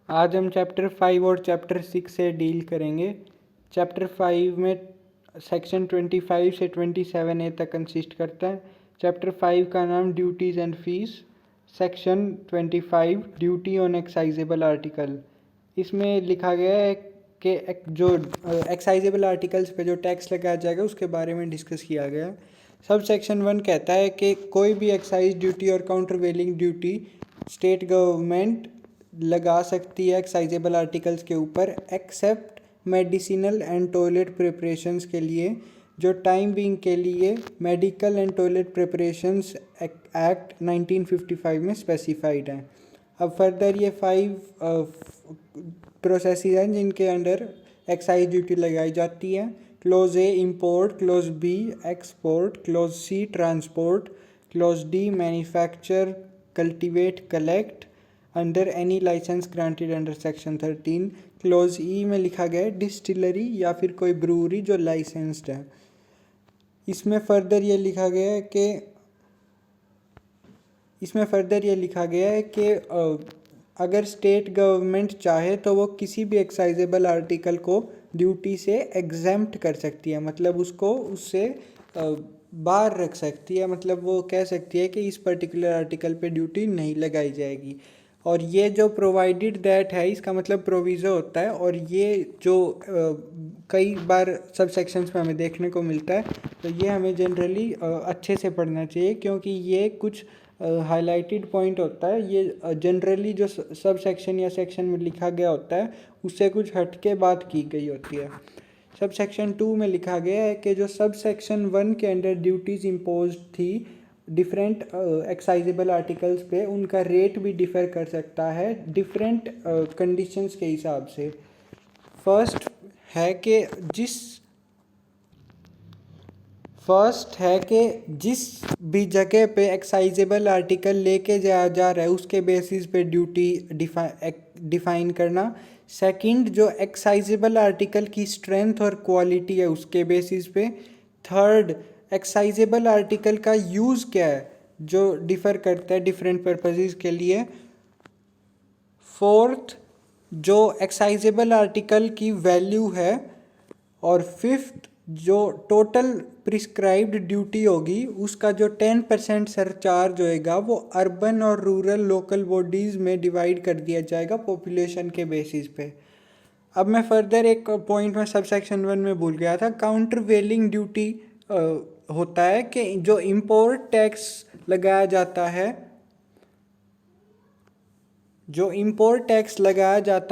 आज हम चैप्टर 5 और चैप्टर 6 से डील करेंगे। चैप्टर 5 में सेक्शन 25 से 27A तक कंसिस्ट करता है। चैप्टर 5 का नाम duties and fees. Section 25 duty on excisable article. इसमें लिखा गया है कि जो एक्साइजेबल आर्टिकल्स पे जो टैक्स लगाया जाएगा उसके बारे में डिस्कस किया गया है। सब सेक्शन 1 कहता है कि कोई भी एक्साइज ड्यूटी और काउंटरवेलिंग ड्यूटी स्टेट गवर्नमेंट लगा सकती है एक्साइजेबल आर्टिकल्स के ऊपर, except medicinal and toilet preparations के लिए, जो टाइम बिंग के लिए medical and toilet preparations act 1955 में स्पेसिफाइड है। अब फर्दर ये 5 प्रोसेसेस हैं जिनके अंडर एक्साइज ड्यूटी लगाई जाती है। Clause A import, clause B export, clause C transport, clause D manufacture cultivate collect under any license granted under section 13। Clause E में लिखा गया है डिस्टिलरी या फिर कोई ब्रूअरी जो लाइसेंस्ड है। इसमें फर्दर ये लिखा गया है कि अगर स्टेट गवर्नमेंट चाहे तो वो किसी भी एक्साइजेबल आर्टिकल को ड्यूटी से एग्जेम्प्ट कर सकती है, मतलब उसको उससे बाहर रख सकती है। मतलब वो कह सकती है कि इस पर्टिकुलर आर्टिकल पे ड्यूटी नहीं लगाई जाएगी। और ये जो प्रोवाइडेड दैट है इसका मतलब प्रोविज़ो होता है, और ये जो कई बार सब सेक्शंस में हमें देखने को मिलता है, तो ये हमें जनरली अच्छे से पढ़ना चाहिए क्योंकि ये कुछ हाईलाइटेड पॉइंट होता है। ये जनरली जो सब सेक्शन या सेक्शन में लिखा गया होता है उससे कुछ हट के बात की गई होती है। सब सेक्शन 2 में लिखा गया है कि जो सब सेक्शन 1 के अंडर ड्यूटीज़ इम्पोज थी डिफरेंट एक्साइजेबल आर्टिकल्स पे, उनका रेट भी डिफ़र कर सकता है डिफरेंट कंडीशंस के हिसाब से। फर्स्ट है कि जिस भी जगह पे एक्साइजेबल आर्टिकल लेके जाया जा रहा है उसके बेसिस पे ड्यूटी डिफाइन करना। सेकंड, जो एक्साइजेबल आर्टिकल की स्ट्रेंथ और क्वालिटी है उसके बेसिस पे। थर्ड, एक्साइजेबल आर्टिकल का यूज़ क्या है जो डिफ़र करता है डिफरेंट पर्पसेस के लिए। फोर्थ, जो एक्साइजेबल आर्टिकल की वैल्यू है। और फिफ्थ, जो टोटल प्रिस्क्राइब्ड ड्यूटी होगी उसका जो 10% सरचार्ज होएगा वो अर्बन और रूरल लोकल बॉडीज़ में डिवाइड कर दिया जाएगा पॉपुलेशन के बेसिस पे। अब मैं फर्दर एक पॉइंट में सब सेक्शन 1 में भूल गया था। काउंटर वेलिंग ड्यूटी होता है कि जो इम्पोर्ट टैक्स लगाया जाता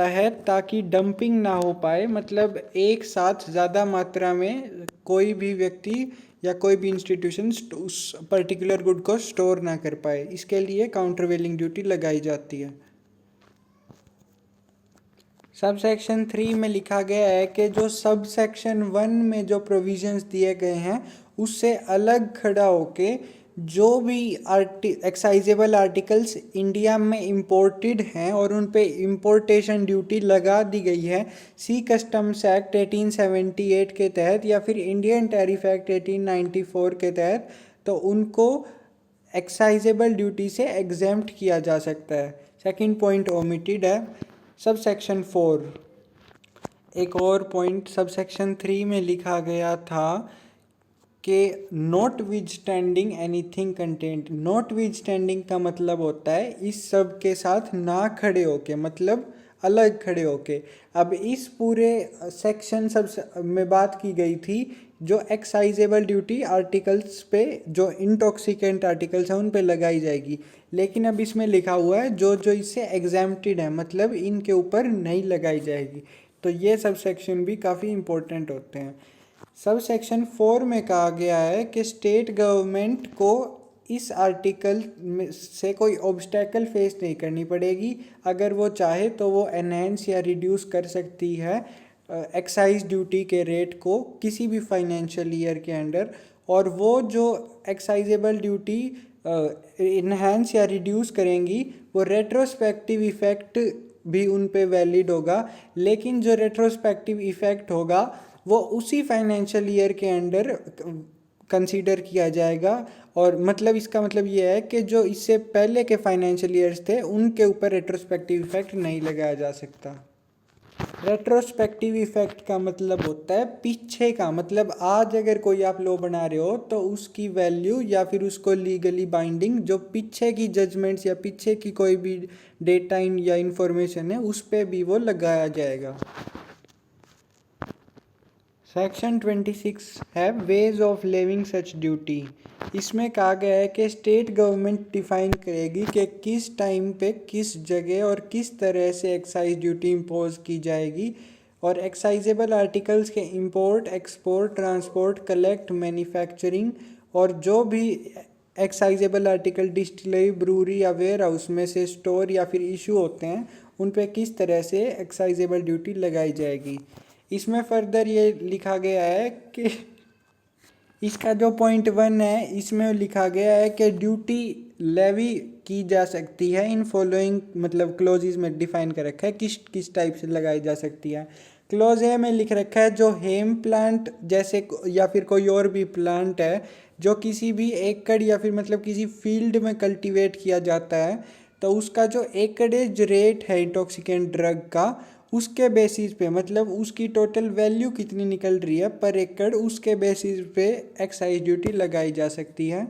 है ताकि डंपिंग ना हो पाए, मतलब एक साथ ज़्यादा मात्रा में कोई भी व्यक्ति या कोई भी इंस्टीट्यूशन उस पर्टिकुलर गुड को स्टोर ना कर पाए, इसके लिए काउंटरवेलिंग ड्यूटी लगाई जाती है। सब सेक्शन 3 में लिखा गया है कि जो सब सेक्शन 1 में जो प्रोविजंस दिए गए हैं उससे अलग खड़ा होके जो भी एक्साइजेबल आर्टिकल्स इंडिया में इंपोर्टेड हैं और उन पे इंपोर्टेशन ड्यूटी लगा दी गई है सी कस्टम्स एक्ट 1878 के तहत या फिर इंडियन टैरिफ एक्ट 1894 के तहत, तो उनको एक्साइजेबल ड्यूटी से एग्जेम्प्ट किया जा सकता है। सेकंड पॉइंट ओमिटेड है। सब सेक्शन 4, एक और पॉइंट सब सेक्शन 3 में लिखा गया था कि not with standing anything content. Not with standing का मतलब होता है इस सब के साथ ना खड़े होके, मतलब अलग खड़े होके। अब इस पूरे सेक्शन सब में बात की गई थी जो एक्साइजेबल ड्यूटी आर्टिकल्स पे, जो इंटॉक्सिकेंट आर्टिकल्स हैं उन पे लगाई जाएगी, लेकिन अब इसमें लिखा हुआ है जो जो इससे एग्जैम्प्टेड है, मतलब इनके ऊपर नहीं लगाई जाएगी। तो ये सब सेक्शन भी काफ़ी इंपॉर्टेंट होते हैं। सब सेक्शन 4 में कहा गया है कि स्टेट गवर्नमेंट को इस आर्टिकल में से कोई ऑब्स्टेकल फेस नहीं करनी पड़ेगी। अगर वो चाहे तो वो एनहेंस या रिड्यूस कर सकती है एक्साइज ड्यूटी के रेट को किसी भी फाइनेंशियल ईयर के अंडर, और वो जो एक्साइजेबल ड्यूटी इन्हेंस या रिड्यूस करेंगी वो रेट्रोस्पेक्टिव इफ़ेक्ट भी उन पे वैलिड होगा, लेकिन जो रेट्रोस्पेक्टिव इफ़ेक्ट होगा वो उसी फाइनेंशियल ईयर के अंडर कंसीडर किया जाएगा। और मतलब इसका मतलब ये है कि जो इससे पहले के फाइनेंशियल ईयर्स थे उनके ऊपर रेट्रोस्पेक्टिव इफेक्ट नहीं लगाया जा सकता। रेट्रोस्पेक्टिव इफेक्ट का मतलब होता है पीछे का, मतलब आज अगर कोई आप लॉ बना रहे हो तो उसकी वैल्यू या फिर उसको लीगली बाइंडिंग जो पीछे की जजमेंट्स या पीछे की कोई भी डेटा या इंफॉर्मेशन है उस पर भी वो लगाया जाएगा। सेक्शन 26 है ways of levying such duty. इसमें कहा गया है कि स्टेट गवर्नमेंट डिफाइन करेगी कि किस टाइम पे किस जगह और किस तरह से एक्साइज ड्यूटी इम्पोज की जाएगी, और एक्साइजेबल आर्टिकल्स के import, export, transport, collect, manufacturing और जो भी एक्साइजेबल आर्टिकल डिस्टिलरी, ब्रूरी या वेयर हाउस में से स्टोर या फिर इशू होते हैं उन पे किस तरह से एक्साइजेबल ड्यूटी लगाई जाएगी। इसमें फर्दर ये लिखा गया है कि इसका जो पॉइंट 1 है इसमें लिखा गया है कि ड्यूटी लेवी की जा सकती है इन फॉलोइंग, मतलब क्लोजेज में डिफाइन कर रखा है किस किस टाइप से लगाई जा सकती है। क्लोज ए में लिख रखा है जो हेम प्लांट जैसे या फिर कोई और भी प्लांट है जो किसी भी एकड़ या फिर मतलब किसी फील्ड में कल्टीवेट किया जाता है तो उसका जो एकड़ेज रेट है इंटॉक्सिकेंट ड्रग का उसके बेसिस पे, मतलब उसकी टोटल वैल्यू कितनी निकल रही है पर एकड़, उसके बेसिस पे एक्साइज ड्यूटी लगाई जा सकती है।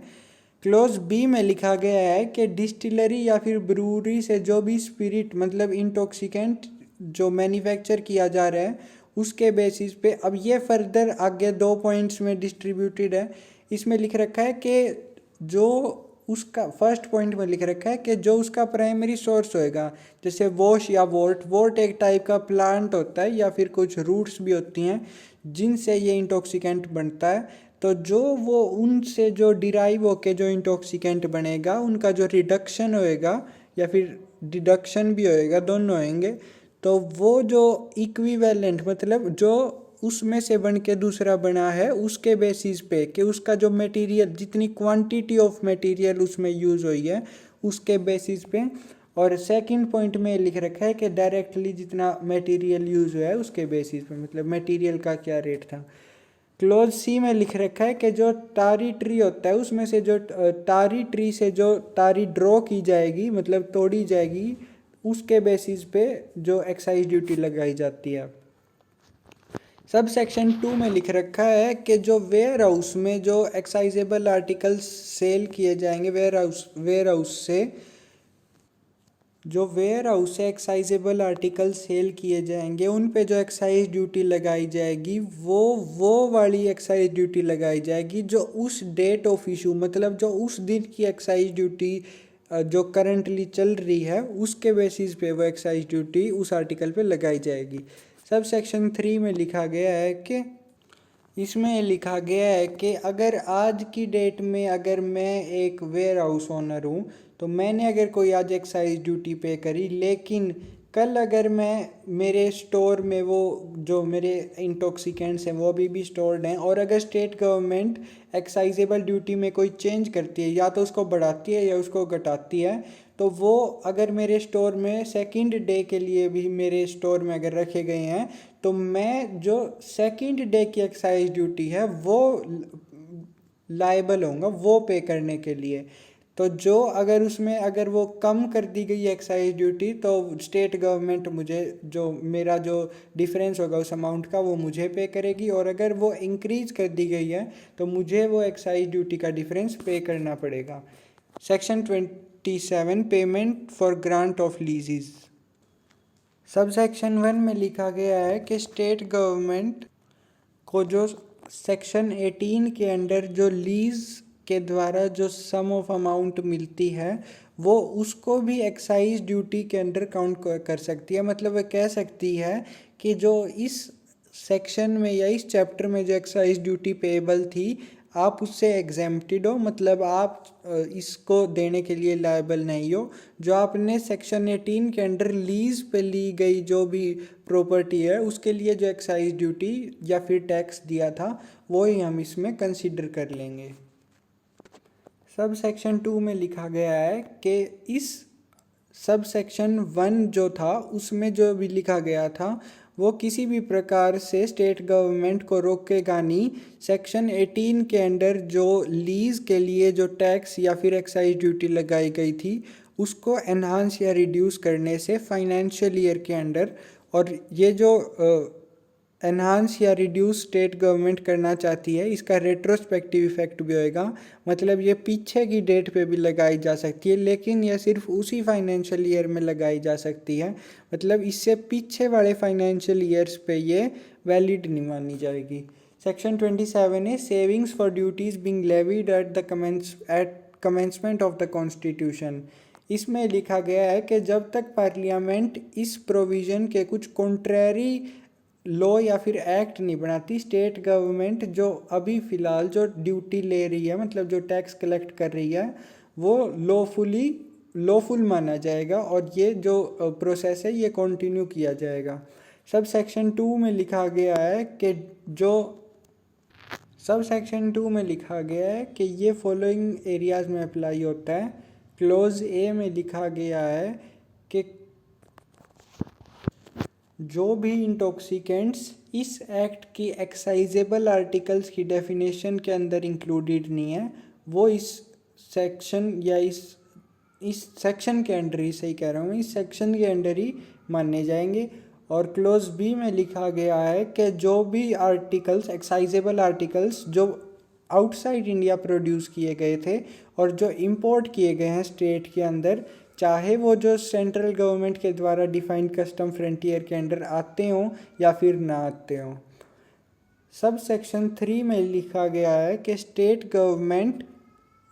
क्लोज बी में लिखा गया है कि डिस्टिलरी या फिर ब्रूरी से जो भी स्पिरिट मतलब इंटॉक्सिकेंट जो मैन्युफैक्चर किया जा रहा है उसके बेसिस पे, अब ये फर्दर आगे 2 पॉइंट्स में डिस्ट्रीब्यूटेड है। इसमें लिख रखा है कि जो उसका फर्स्ट पॉइंट में लिख रखा है कि जो उसका प्राइमरी सोर्स होएगा, जैसे वोश या वोट एक टाइप का प्लांट होता है या फिर कुछ रूट्स भी होती हैं जिनसे ये इंटॉक्सिकेंट बनता है, तो जो वो उनसे जो डिराइव होके जो इंटॉक्सिकेंट बनेगा उनका जो रिडक्शन होएगा या फिर डिडक्शन भी होएगा, दोनों होंगे, तो वो जो इक्विवेलेंट मतलब जो उसमें से बन के दूसरा बना है उसके बेसिस पे कि उसका जो मटेरियल जितनी क्वांटिटी ऑफ मटेरियल उसमें यूज़ हुई है उसके बेसिस पे। और सेकंड पॉइंट में लिख रखा है कि डायरेक्टली जितना मटेरियल यूज़ हुआ है उसके बेसिस पे, मतलब मटेरियल का क्या रेट था। क्लोज सी में लिख रखा है कि जो टारी ट्री होता है उसमें से जो टारी ट्री से जो टारी ड्रॉ की जाएगी मतलब तोड़ी जाएगी उसके बेसिस पे जो एक्साइज ड्यूटी लगाई जाती है। सब सेक्शन 2 में लिख रखा है कि जो वेयर हाउस में जो एक्साइजेबल आर्टिकल्स सेल किए जाएंगे वेयर हाउस से जो वेयर हाउस से एक्साइजेबल आर्टिकल सेल किए जाएंगे उन पे जो एक्साइज ड्यूटी लगाई जाएगी वो वाली एक्साइज ड्यूटी लगाई जाएगी जो उस डेट ऑफ इशू मतलब जो उस दिन की एक्साइज ड्यूटी जो करंटली चल रही है उसके बेसिस पे वो एक्साइज ड्यूटी उस आर्टिकल पे लगाई जाएगी। सब सेक्शन 3 में लिखा गया है कि इसमें लिखा गया है कि अगर आज की डेट में अगर मैं एक वेयर हाउस ओनर हूँ तो मैंने अगर कोई आज एक्साइज ड्यूटी पे करी, लेकिन कल अगर मैं मेरे स्टोर में वो जो मेरे इंटॉक्सिकेंट्स हैं वो अभी भी स्टोर्ड हैं और अगर स्टेट गवर्नमेंट एक्साइजेबल ड्यूटी में कोई चेंज करती है या तो उसको बढ़ाती है या उसको घटाती है, तो वो अगर मेरे स्टोर में सेकंड डे के लिए भी मेरे स्टोर में अगर रखे गए हैं तो मैं जो सेकंड डे की एक्साइज ड्यूटी है वो लायबल होऊंगा वो पे करने के लिए। तो जो अगर उसमें अगर वो कम कर दी गई एक्साइज ड्यूटी तो स्टेट गवर्नमेंट मुझे जो मेरा जो डिफरेंस होगा उस अमाउंट का वो मुझे पे करेगी, और अगर वो इंक्रीज कर दी गई है तो मुझे वो एक्साइज ड्यूटी का डिफरेंस पे करना पड़ेगा। Section 27 payment for grant of लीजेस। Sub section 1 में लिखा गया है कि स्टेट गवर्नमेंट को जो सेक्शन 18 के अंडर जो लीज के द्वारा जो सम ऑफ अमाउंट मिलती है वो उसको भी एक्साइज ड्यूटी के अंडर काउंट कर सकती है। मतलब वह कह सकती है कि जो इस सेक्शन में या इस चैप्टर में जो एक्साइज ड्यूटी पेएबल थी आप उससे एग्जेम्प्टेड हो, मतलब आप इसको देने के लिए लायबल नहीं हो। जो आपने सेक्शन 18 के अंडर लीज पे ली गई जो भी प्रॉपर्टी है उसके लिए जो एक्साइज ड्यूटी या फिर टैक्स दिया था वो ही हम इसमें कंसीडर कर लेंगे। सब सेक्शन 2 में लिखा गया है कि इस सब सेक्शन 1 जो था उसमें जो भी लिखा गया था वो किसी भी प्रकार से स्टेट गवर्नमेंट को रोकेगा नहीं। सेक्शन 18 के अंडर जो लीज के लिए जो टैक्स या फिर एक्साइज ड्यूटी लगाई गई थी उसको एनहांस या रिड्यूस करने से फाइनेंशियल ईयर के अंडर, और ये जो एनहांस या रिड्यूस स्टेट गवर्नमेंट करना चाहती है इसका रेट्रोस्पेक्टिव इफेक्ट भी होएगा। मतलब ये पीछे की डेट पे भी लगाई जा सकती है, लेकिन यह सिर्फ उसी फाइनेंशियल ईयर में लगाई जा सकती है। मतलब इससे पीछे वाले फाइनेंशियल ईयर्स पे ये वैलिड नहीं मानी जाएगी। सेक्शन 27 है savings for duties being levied at the commencement of the constitution. इसमें लिखा गया है कि जब तक पार्लियामेंट इस प्रोविज़न के कुछ कॉन्ट्रेरी लॉ या फिर एक्ट नहीं बनाती, स्टेट गवर्नमेंट जो अभी फ़िलहाल जो ड्यूटी ले रही है, मतलब जो टैक्स कलेक्ट कर रही है, वो लॉफुल माना जाएगा और ये जो प्रोसेस है ये कंटिन्यू किया जाएगा। सब सेक्शन 2 में लिखा गया है कि ये फॉलोइंग एरियाज़ में अप्लाई होता है। क्लोज ए में लिखा गया है कि जो भी इंटॉक्सिकेंट्स इस एक्ट की एक्साइजेबल आर्टिकल्स की डेफिनेशन के अंदर इंक्लूडेड नहीं है वो इस सेक्शन या इस सेक्शन के अंडर ही, सही कह रहा हूँ, इस सेक्शन के अंडर ही माने जाएंगे। और क्लोज बी में लिखा गया है कि जो भी आर्टिकल्स एक्साइजेबल आर्टिकल्स जो आउटसाइड इंडिया प्रोड्यूस किए गए थे और जो इंपोर्ट किए गए हैं स्टेट के अंदर, चाहे वो जो सेंट्रल गवर्नमेंट के द्वारा डिफाइंड कस्टम फ्रंटियर के अंडर आते हों या फिर ना आते हों। सब सेक्शन 3 में लिखा गया है कि स्टेट गवर्नमेंट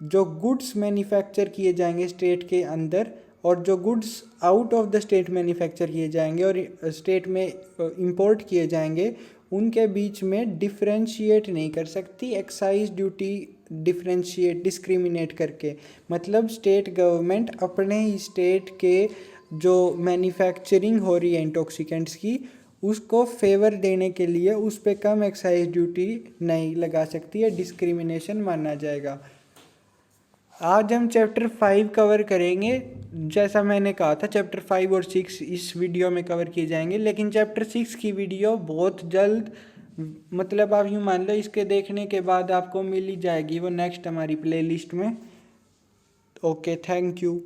जो गुड्स मैन्युफैक्चर किए जाएंगे स्टेट के अंदर और जो goods out of the state manufacture किए जाएंगे और स्टेट में इंपोर्ट किए जाएंगे उनके बीच में डिफरेंशिएट नहीं कर सकती एक्साइज ड्यूटी डिस्क्रिमिनेट करके। मतलब स्टेट गवर्नमेंट अपने ही स्टेट के जो मैन्युफैक्चरिंग हो रही है इंटॉक्सिकेंट्स की उसको फेवर देने के लिए उस पर कम एक्साइज ड्यूटी नहीं लगा सकती है, डिस्क्रिमिनेशन माना जाएगा। आज हम चैप्टर 5 कवर करेंगे। जैसा मैंने कहा था चैप्टर 5 और 6 इस वीडियो में कवर किए जाएंगे, लेकिन चैप्टर 6 की वीडियो बहुत जल्द, मतलब आप यूँ मान लो इसके देखने के बाद आपको मिल ही जाएगी वो नेक्स्ट हमारी प्लेलिस्ट में। Okay, thank you.